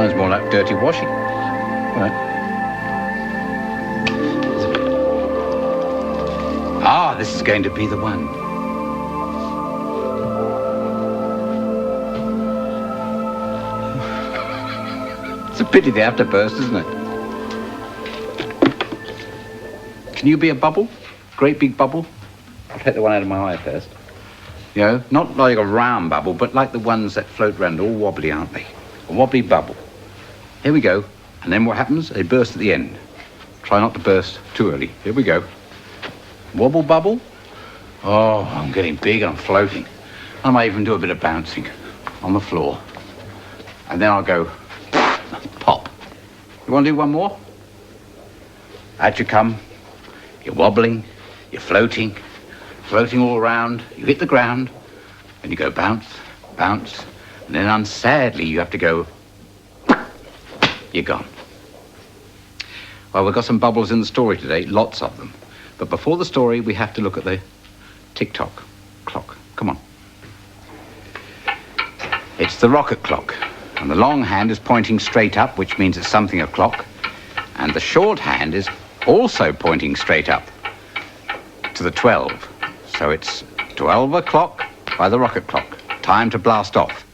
Sounds more like dirty washing. Right. Ah, this is going to be the one. It's a pity they have to burst, isn't it? Can you be a bubble? Great big bubble? I'll take the one out of my eye first. You know, not like a round bubble, but like the ones that float around, all wobbly, aren't they? A wobbly bubble. Here we go. And then what happens? They burst at the end. Try not to burst too early. Here we go. Wobble bubble. Oh, I'm getting big, I'm floating. I might even do a bit of bouncing on the floor. And then I'll go pop. You want to do one more? Out you come. You're wobbling, you're floating all around. You hit the ground, and you go bounce, bounce, and then unsadly you have to go, you're gone. Well, we've got some bubbles in the story today, lots of them. But before the story, we have to look at the tick-tock clock. Come on. It's the rocket clock, and the long hand is pointing straight up, which means it's something o'clock, and the short hand is also pointing straight up to the 12. So it's 12 o'clock by the rocket clock. Time to blast off.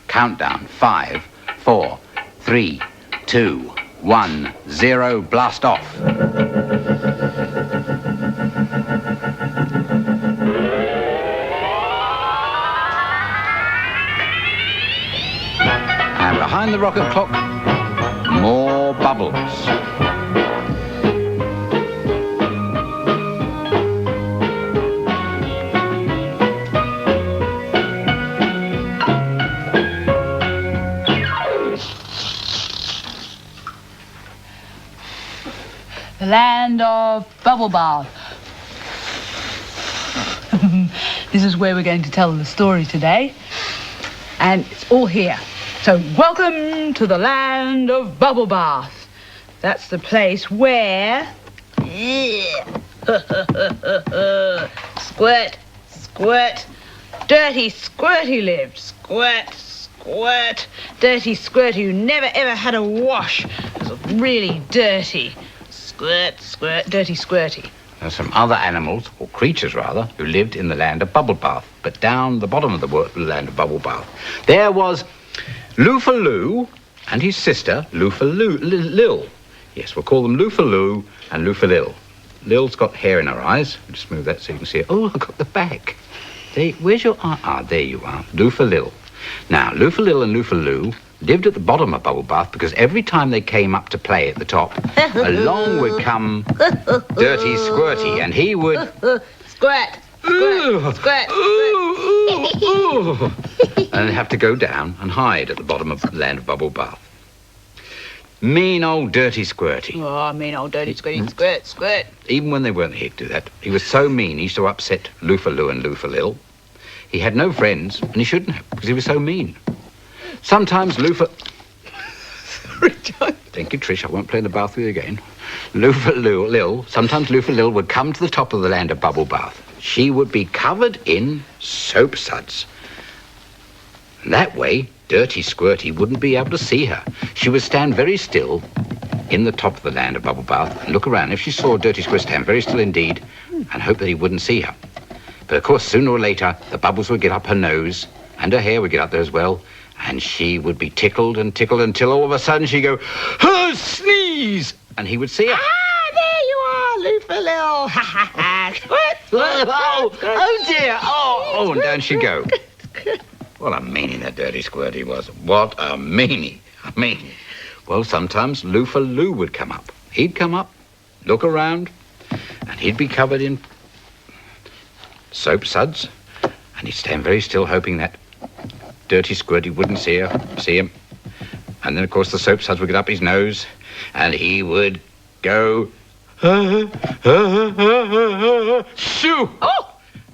Countdown, 5, 4, 3, 2, 1, 0, blast off. And behind the rocket clock, more bubbles. The land of bubble bath. This is where we're going to tell the story today. And it's all here. So welcome to the land of bubble bath. That's the place where... Squirt, squirt, dirty squirty lived. Squirt, squirt, dirty squirty who never ever had a wash. It was really dirty. Squirt, squirt, dirty squirty. There are some other animals, or creatures rather, who lived in the land of bubble bath. But down the bottom of the land of bubble bath, there was Loofaloo and his sister, Lil. Yes, we'll call them Loofaloo and Loofalil. Lil's got hair in her eyes. I'll just move that so you can see it. Oh, I've got the back. Where's your eye? Ah, there you are. Loofalil. Now, Loofalil and Loofaloo lived at the bottom of bubble bath because every time they came up to play at the top, along would come Dirty Squirty, and he would... Squirt, squirt, squirt, squirt. And have to go down and hide at the bottom of the land of bubble bath. Mean old Dirty Squirty. Oh, mean old dirty squirty, squirt, squirt. Even when they weren't here to do that, he was so mean he used to upset Loofaloo and Loofalil. He had no friends, and he shouldn't have, because he was so mean. Sometimes Sorry, John. Thank you, Trish. I won't play in the bath with you again. Sometimes Loofalil would come to the top of the land of bubble bath. She would be covered in soap suds. And that way, Dirty Squirty wouldn't be able to see her. She would stand very still in the top of the land of bubble bath and look around. If she saw Dirty Squirty stand very still indeed and hope that he wouldn't see her. But of course, sooner or later, the bubbles would get up her nose and her hair would get up there as well. And she would be tickled and tickled until all of a sudden she'd go, "Oh, sneeze!" And he would see her. Ah, there you are, Loofalil. Ha, ha, ha. Squirt, squirt, Oh dear. Oh, and down she'd go. What a meanie that Dirty Squirty was. What a meanie. I mean, well, sometimes Loofaloo would come up. He'd come up, look around, and he'd be covered in soap suds, and he'd stand very still hoping that Dirty Squirty wouldn't see him. And then, of course, the soap suds would get up his nose, and he would go, shoo! Oh!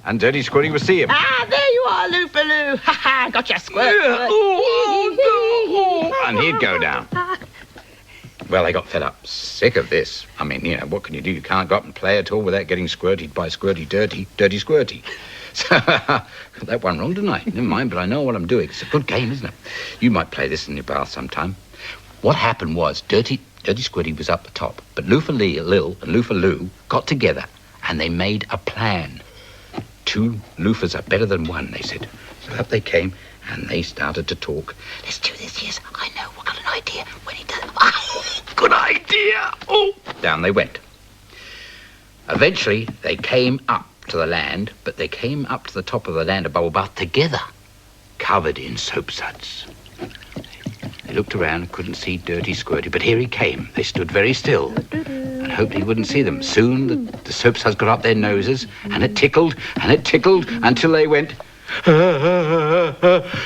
And Dirty Squirty would see him. Ah, there you are, Loofaloo. Ha, ha, gotcha, squirt, squirt. And he'd go down. Well, they got fed up, sick of this. I mean, you know, what can you do? You can't go up and play at all without getting squirted by Dirty Squirty. Got that one wrong, didn't I? Never mind, but I know what I'm doing. It's a good game, isn't it? You might play this in your bath sometime. What happened was, Dirty Squirty was up the top, but Loofah Lil and Loofah Loo got together and they made a plan. 2 loofahs are better than 1, they said. So up they came and they started to talk. Let's do this, yes. I know, we've got an idea. When he does... Oh, good idea. Oh, down they went. Eventually, they came up to the land, but they came up to the top of the land of Bubble Bath together, covered in soap suds. They looked around and couldn't see Dirty Squirty, but here he came. They stood very still and hoped he wouldn't see them. Soon the soap suds got up their noses, and it tickled until they went...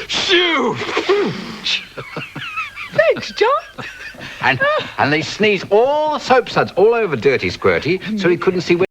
Shoo! Thanks, John. And they sneezed all the soap suds all over Dirty Squirty, so he couldn't see where